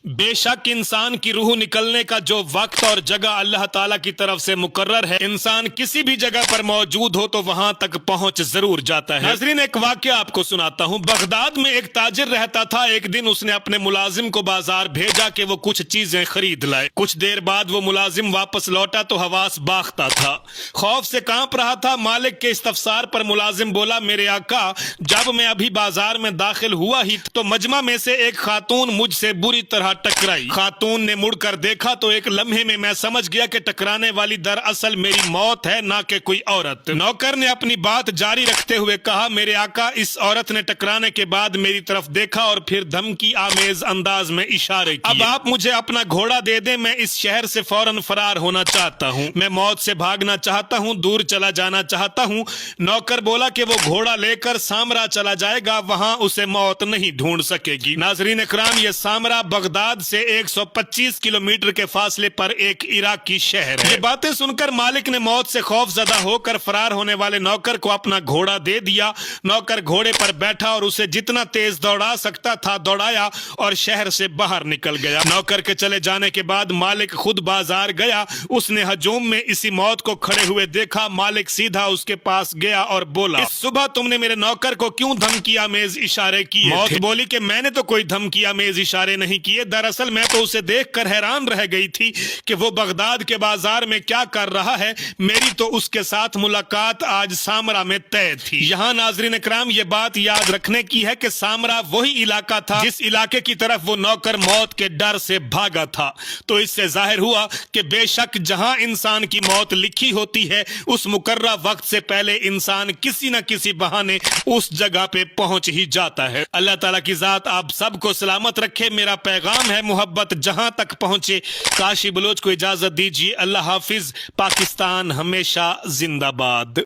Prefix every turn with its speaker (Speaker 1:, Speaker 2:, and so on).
Speaker 1: बेशक इंसान की रूह निकलने का जो वक्त और जगह अल्लाह ताला की तरफ से मुकर्रर है, इंसान किसी भी जगह पर मौजूद हो तो वहां तक पहुंच जरूर जाता है। नाज़रीन, एक वाकया आपको सुनाता हूं। बगदाद में एक ताजिर रहता था। एक दिन उसने अपने मुलाजिम को बाजार भेजा कि वो कुछ चीजें खरीद लाए। कुछ देर बाद वो मुलाजिम वापस लौटा तो हवास बाख्ता था, खौफ से कांप रहा था। मालिक के इस्तफसार पर मुलाजिम बोला, मेरे आका, जब मैं अभी बाजार में दाखिल हुआ ही तो मजमा में से एक खातून मुझसे बुरी तरह टकराई। खातून ने मुड़कर देखा तो एक लम्हे में मैं समझ गया कि टकराने वाली दरअसल मेरी मौत है, ना कि कोई औरत। नौकर ने अपनी बात जारी रखते हुए कहा, मेरे आका, इस औरत ने टकराने के बाद मेरी तरफ देखा और फिर धमकी आमेज अंदाज में इशारे किए। अब आप मुझे अपना घोड़ा दे दें, मैं इस शहर से फौरन फरार होना चाहता हूँ। मैं मौत से भागना चाहता हूँ, दूर चला जाना चाहता हूँ। नौकर बोला कि वो घोड़ा लेकर सामरा चला जाएगा, वहां उसे मौत नहीं ढूंढ सकेगी। नाजरीन इकराम, ये सामरा बगदाद से 125 किलोमीटर के फासले पर एक इराकी शहर है। ये बातें सुनकर मालिक ने मौत से खौफजदा होकर फरार होने वाले नौकर को अपना घोड़ा दे दिया। नौकर घोड़े पर बैठा और उसे जितना तेज दौड़ा सकता था दौड़ाया और शहर से बाहर निकल गया। नौकर के चले जाने के बाद मालिक खुद बाजार गया। उसने हजूम में इसी मौत को खड़े हुए देखा। मालिक सीधा उसके पास गया और बोला, इस सुबह तुमने मेरे नौकर को क्यों धमकी आमेज इशारे किए? मौत बोली कि मैंने तो कोई धमकी आमेज इशारे नहीं किए, दरअसल मैं तो उसे देखकर हैरान रह गई थी कि वो बगदाद के बाजार में क्या कर रहा है। मेरी तो उसके साथ मुलाकात आज सामरा में तय थी। यहाँ नाजरीन इकराम, ये बात याद रखने की है कि सामरा वही इलाका था जिस इलाके की तरफ वो नौकर मौत के डर से भागा था। तो इससे जाहिर हुआ कि बेशक जहां इंसान की मौत लिखी होती है, उस मुकर्रा वक्त से पहले इंसान किसी न किसी बहाने उस जगह पे पहुंच ही जाता है। अल्लाह ताला की जात आप सबको सलामत रखे। मेरा पैगाम है, मोहब्बत जहां तक पहुंचे। काशी बलोच को इजाजत दीजिए। अल्लाह हाफिज। पाकिस्तान हमेशा जिंदाबाद।